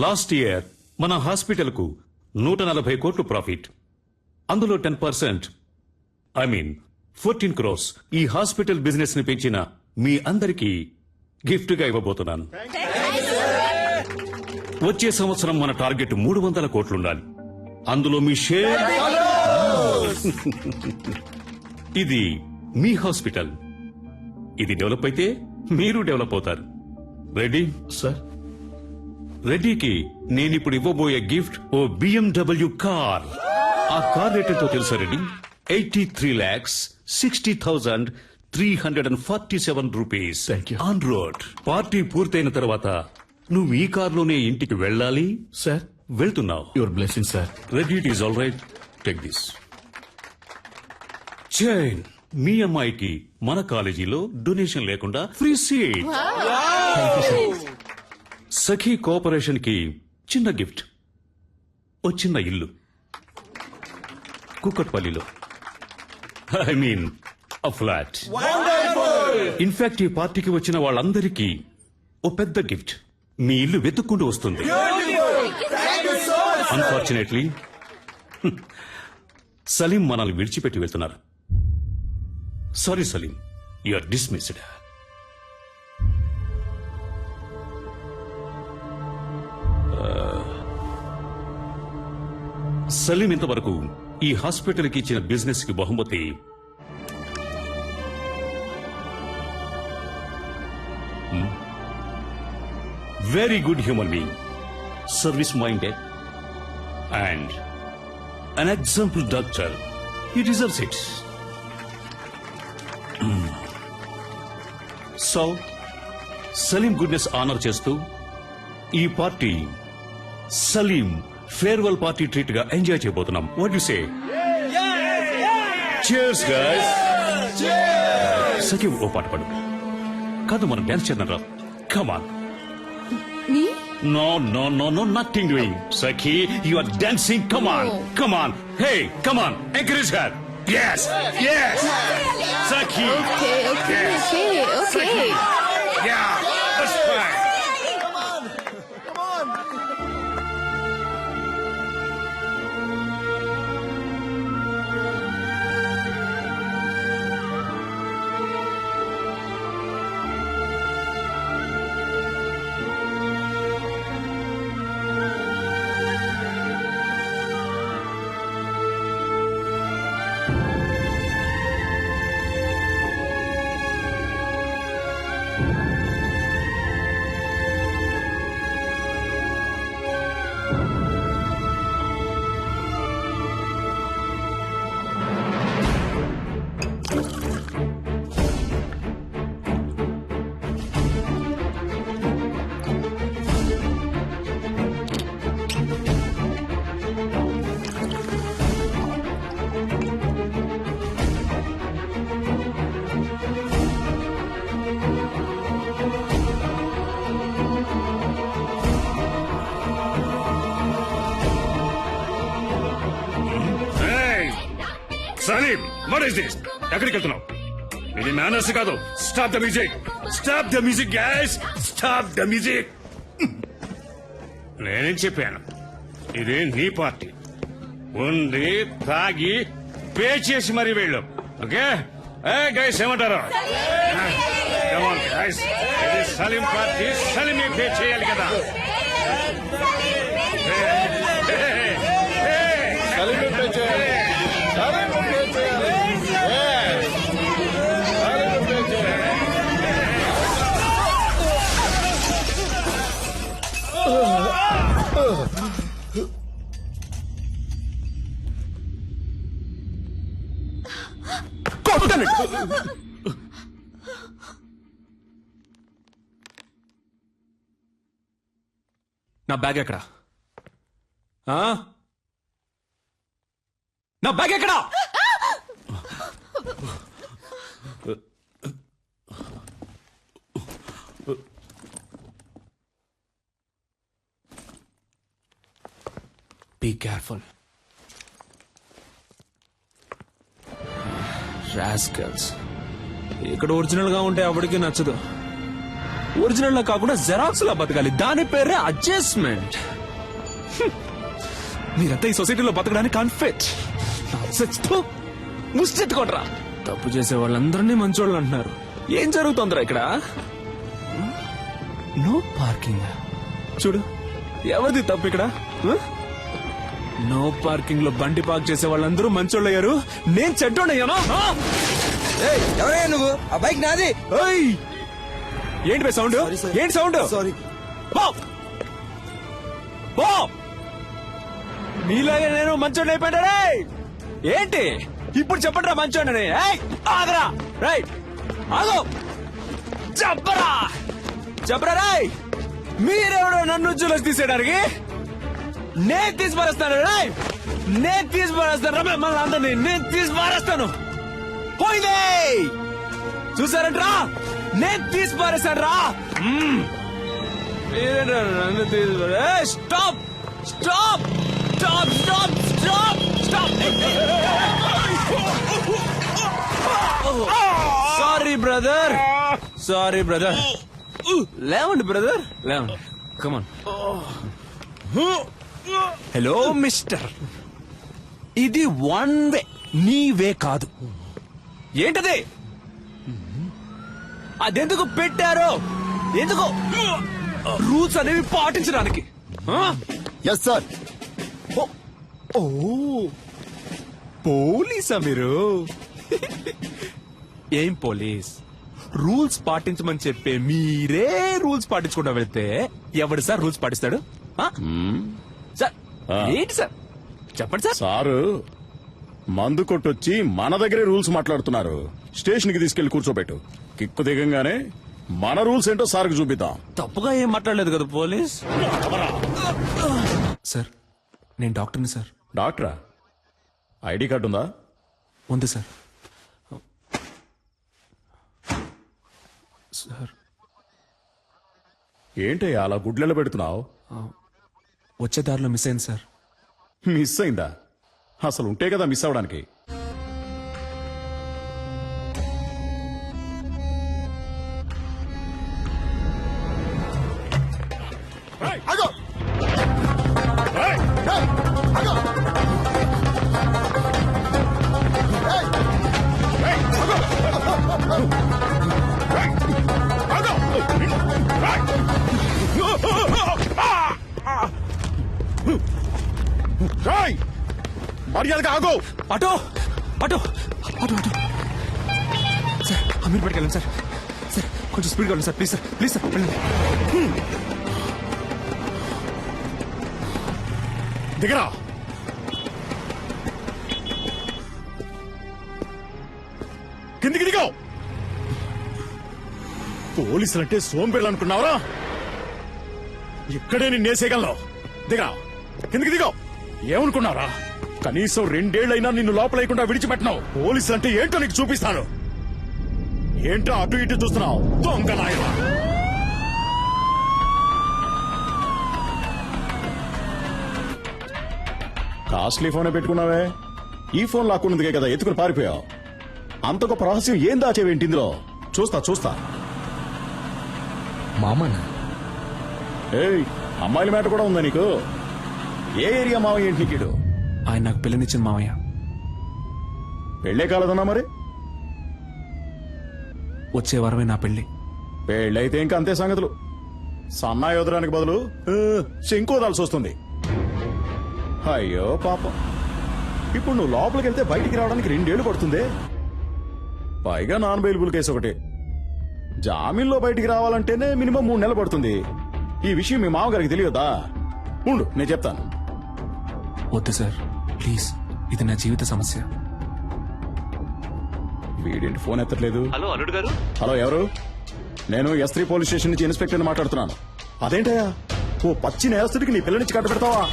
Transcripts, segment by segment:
Last year మన hospital కు 140 కోట్లు ప్రాఫిట్. అందులో 10%, ఐ మీన్ 14 crores ఈ హాస్పిటల్ బిజినెస్ ని పెంచిన మీ అందరికీ గిఫ్ట్ గా ఇవ్వబోతున్నాను. వచ్చే సంవత్సరం మన టార్గెట్ 300 కోట్లుండాలి. అందులో మీ షేర్. ఇది మీ హాస్పిటల్. ఇది డెవలప్ అయితే మీరు డెవలప్ అవుతారు. Ready sir? రెడ్డికి నేనిప్పుడు ఇవ్వబోయే గిఫ్ట్ ఓ BMW కార్. ఆ కార్ రేట్ ఎంతో తెలుసా Reddy? 83,60,347 rupees Thank you. On road. Party పూర్తయిన తర్వాత నువ్వు ఈ కార్లోనే ఇంటికి వెళ్ళాలి. సార్, వెళ్తున్నావు. Your blessing sir. Reddy, it is all right. Take this chain. మీ అమ్మాయికి మన కాలేజీలో డొనేషన్ లేకుండా ఫ్రీ సీట్. సఖీ కోఆపరేషన్ కి చిన్న గిఫ్ట్, ఓ చిన్న ఇల్లు కుక్కట్పల్లిలో. I mean a flat. In fact ఈ పార్టీకి వచ్చిన వాళ్ళందరికీ ఓ పెద్ద గిఫ్ట్. మీ ఇల్లు వెతుక్కుంటూ వస్తుంది. అన్ఫార్చునేట్లీ సలీం మనల్ని విడిచిపెట్టి వెళ్తున్నారు. Sorry Salim, you are dismissed. Salim ఇంతవరకు ఈ హాస్పిటల్ కి ఇచ్చిన బిజినెస్ కి బహుమతి very good human being, service minded and an example doctor. He deserves it. So, Salim goodness honour చేస్తూ ఈ party Salim farewell party treat గా ఎంజాయ్ చేయబోతున్నాం. What you say? Cheers guys. సఖీ ఓ పాట పాడు. కాదు, మనం డాన్స్ చేద్దాం రా. Come on. Me? No, nothing doing. Sakhi, you are dancing. Come on, come on. Hey, come on. Encourage her. Yes. Sakhi. Okay. Sakhi. Yeah, that's fine. Salim, what is this? ఎక్కడికి వెళ్తున్నావు? ఇది మేనర్స్ కాదు. Stop the music. Stop the music guys. Stop the music. నేనేం చెప్పాను? ఇది నీ party. ఉంది, తాగి పే చేసి మరీ వెళ్ళు. ఓకే గైస్, ఏమంటారు? గైస్, ఇది సలీం పార్టీ. సలీమే పే చేయాలి కదా. సలీమే పే చేయాలి. నా బ్యాగ్ ఎక్కడా? నా బ్యాగ్ ఎక్కడా? Be careful. రాస్కల్స్. ఇక్కడ ఒరిజినల్ గా ఉంటే ఎవరికి నచ్చదు. ఒరిజినల్ లా కాకుండా జెరాక్స్ లా బతకాలి. దాని పేరే అడ్జస్ట్మెంట్. మీరంతా ఈ సొసైటీలో బతకడానికి అన్ఫిట్. ముష్టెట్టుకోండిరా. తప్పు చేసే వాళ్ళందరినీ మంచోళ్ళు అంటున్నారు. ఏం జరుగుతుందిరా ఇక్కడ? No parking. చూడు, ఎవరిది తప్పు ఇక్కడ? నో పార్కింగ్ లో బండి పార్క్ చేసే వాళ్ళందరూ మంచోళ్ళు అయ్యారు. నేను చెడ్డోడయ్యాను. ఎవరయ్యా నువ్వు? ఆ బైక్ నాది. ఏంటి బే సౌండ్? ఏంటి సౌండ్? సారీ. మీలాగే నేను మంచోడు అయిపోయాడే. ఏంటి ఇప్పుడు చెప్పండిరా మంచోడని? ఆగరా. రైట్, ఆగో. చెప్పరా చెప్పరా. రాయ్, మీరెవడో నన్ను జూలస్ తీసేయడానికి? నేను తీసి పారేస్తాను. రాయ్, నేను తీసి పారేస్తాను. రమ్య మళ్ళీ అందరినీ నేను తీసి పారేస్తాను. పోయిందే చూసారంట్రా? నేను తీసి పారేస్తాను రా. మీరేంట్రా నన్ను తీసి stop stop stop stop stop stop. Sorry brother, sorry brother. లేవండి బ్రదర్, లేవండి. కమాన్. హలో మిస్టర్, ఇది వన్ వే, నీ వే కాదు. ఏంటది? అదెందుకు పెట్టారో? ఎందుకు? రూల్స్ అనేవి పాటించడానికి. Yes sir. ఓ, పోలీసా మీరు? ఏం పోలీస్? రూల్స్ పాటించమని చెప్పే మీరే రూల్స్ పాటించకుండా వెళ్తే ఎవడు సార్ రూల్స్ పాటిస్తాడు? సార్ ఏంటి సార్ చెప్పండి సార్. సారు మందు కొట్టొచ్చి మన దగ్గరే రూల్స్ మాట్లాడుతున్నారు. స్టేషన్ కి తీసుకెళ్లి కూర్చోబెట్టు. కిక్కు దిగంగానే మన రూల్స్ ఏంటో సార్కి చూపిద్దాం. తప్పుగా ఏం మాట్లాడలేదు కదా పోలీస్. సార్ నేను డాక్టర్ని సార్. డాక్టరా? ఐడి కార్డు ఉందా? ఉంది సార్. సార్ ఏంటి అలా గుడ్లలో పెడుతున్నావు? వచ్చే దారిలో మిస్ అయింది సార్. మిస్ అయిందా? అసలు ఉంటే కదా మిస్ అవడానికి. మర్యాదగా ఆగో. Auto auto auto auto. Sir Ameer పట్టుకెళ్ళండి సార్. సార్ కొంచెం స్పీడ్గా వెళ్ళండి sir. Please sir, please sir వెళ్ళండి. దిగరా. కిందికి దిగావు. పోలీసులంటే సోంబేళ్ళు అనుకున్నావరా? ఇక్కడే నేను నేసేయగలను. దిగరా, కిందికి దిగావు. ఏమనుకున్నారా? కనీసం 2 ఏళ్లైనా నిన్ను లోపలేయకుండా విడిచిపెట్టినావు. పోలీసులంటే ఏంటో నీకు చూపిస్తాను. ఏంటో అటు ఇటు చూస్తున్నావు? దొంగ నాయనా. కాస్ట్లీ ఫోనే పెట్టుకున్నావే. ఈ ఫోన్ లాక్కున్నందుకే కదా ఎత్తుకుని పారిపోయావు. అంత గొప్ప రహస్యం ఏం దాచేవేంటి ఇందులో? చూస్తా చూస్తా. మామనా? ఏయ్, అమ్మాయిల మ్యాటర్ కూడా ఉందా నీకు? ఏ ఏరియా మావయ్య ఏంటి నీకు? ఆయన నాకు పిల్లనిచ్చిన మావయ్య. పెళ్లే కాలేదన్నా మరి? వచ్చే వారమే నా పెళ్లి. పెళ్ళైతే ఇంకా అంతే సంగతులు. సన్నాయి వదలడానికి బదులు శంకు వదాల్సి వస్తుంది. అయ్యో పాపం. ఇప్పుడు నువ్వు లోపలికి వెళ్తే బయటికి రావడానికి 2 ఏళ్లు పడుతుంది. పైగా నాన్ బెయిలబుల్ కేసు ఒకటి. జామీన్లో బయటికి రావాలంటేనే మినిమం 3 నెలలు పడుతుంది. ఈ విషయం మీ మామగారికి తెలియదా? ఉండు నేను చెప్తాను. వద్దు సార్ ప్లీజ్, ఇది నా జీవిత సమస్య. వీడేంటి ఫోన్ ఎత్తట్లేదు? హలో అల్లుడు గారు. హలో, ఎవరు? నేను S3 పోలీస్ స్టేషన్ నుంచి ఇన్స్పెక్టర్ మాట్లాడుతున్నాను. అదేంటయ్యా, ఓ పచ్చి నేరస్తుడికి నీ పిల్లనిచ్చి కట్ట పెడతావా?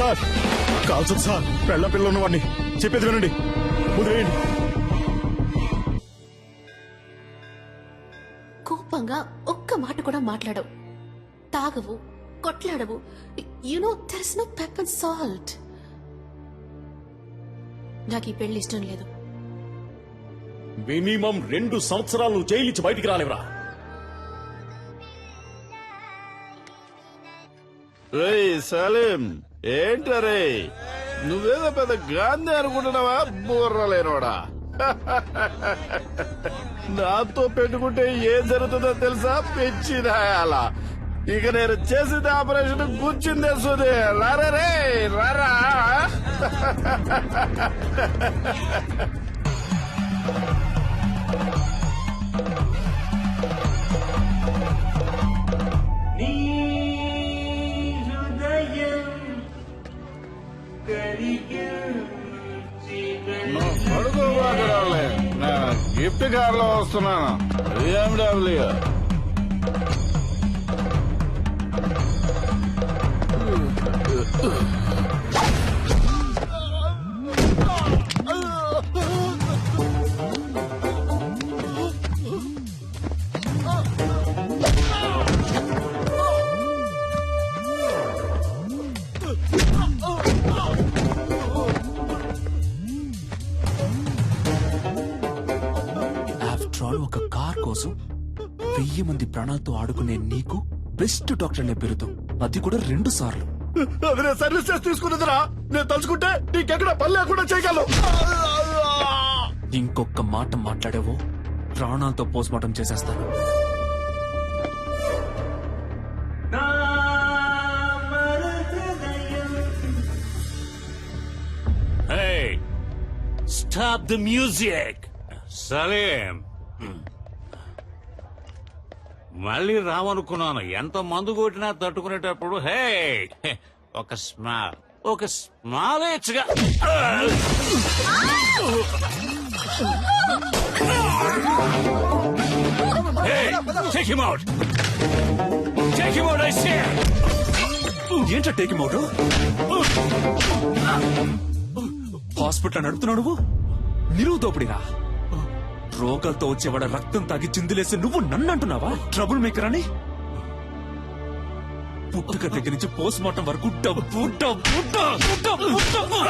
సార్ కాల్చదు సార్ పెళ్ళ పిల్లలు ఉన్నవాడిని చెప్పేది వినండి వదిలేయండి. కోపంగా ఒక్క మాట కూడా మాట్లాడవు, తాగవు, కొట్లాడవు. You know there is no pepper salt. నాకు ఈ పెళ్లి ఇష్టం లేదు. మినిమం 2 సంవత్సరాలు జైలు ఇచ్చి బయటికి రాలేవరా? రేయ్ సలీం, ఏంటరే నువ్వేదో పెద్ద గాంధీ అనుకుంటున్నావా? బుర్ర లేనోడా. నాతో పెట్టుకుంటే ఏం జరుగుతుందో తెలుసా? పిచ్చిదాయాల. ఇక నేను చేసిన ఆపరేషన్ కూర్చుంది సుదే. రారా రే రారా. అడుగు బాగరాలే, నేను గిఫ్ట్ కార్ లో వస్తున్నాను. BMW. ఆఫ్టర్ ఆల్ ఒక కార్ కోసం 1000 మంది ప్రాణాలతో ఆడుకునే నీకు బెస్ట్ డాక్టర్ అనే పేరుతో, అది కూడా 2 సార్లు. అది నేను సర్వీస్ చేసి తీసుకున్నదిరా. నేను తలుచుకుంటే నీకెక్కడ పని లేకుండా చేయగలను. ఇంకొక మాట మాట్లాడావో ప్రాణాలతో పోస్ట్మార్టం చేసేస్తాను. Hey, stop the music. Salim, మళ్ళీ రావనుకున్నాను. ఎంత మందు కొట్టినా తట్టుకునేటప్పుడు హే ఒక స్మాల్ ఇచ్చగా. Take him out. Take him out, I say. ఏంటో టేక్ అవుట్? హాస్పిటల్ నడుపుతున్నావు నువ్వు? నిలువు దోపిడిగా రోగాలతో వచ్చేవాడ రక్తం తాగి చిందులేసి నువ్వు నన్ను అంటున్నావా ట్రబుల్ మేకర్ అని? పుట్టుక దగ్గర నుంచి పోస్ట్ మార్టం వరకు డబ్బు డబ్బు డబ్బు డబ్బు డబ్బు.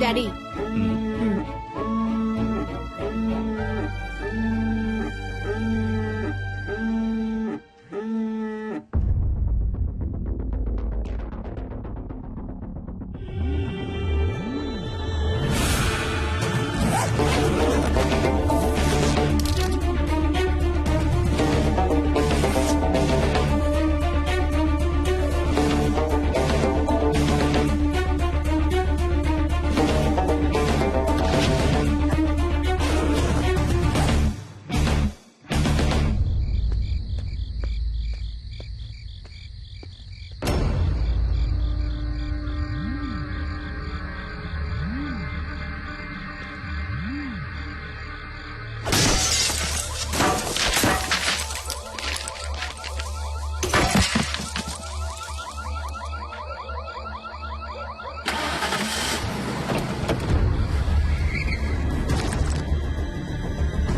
డాడీ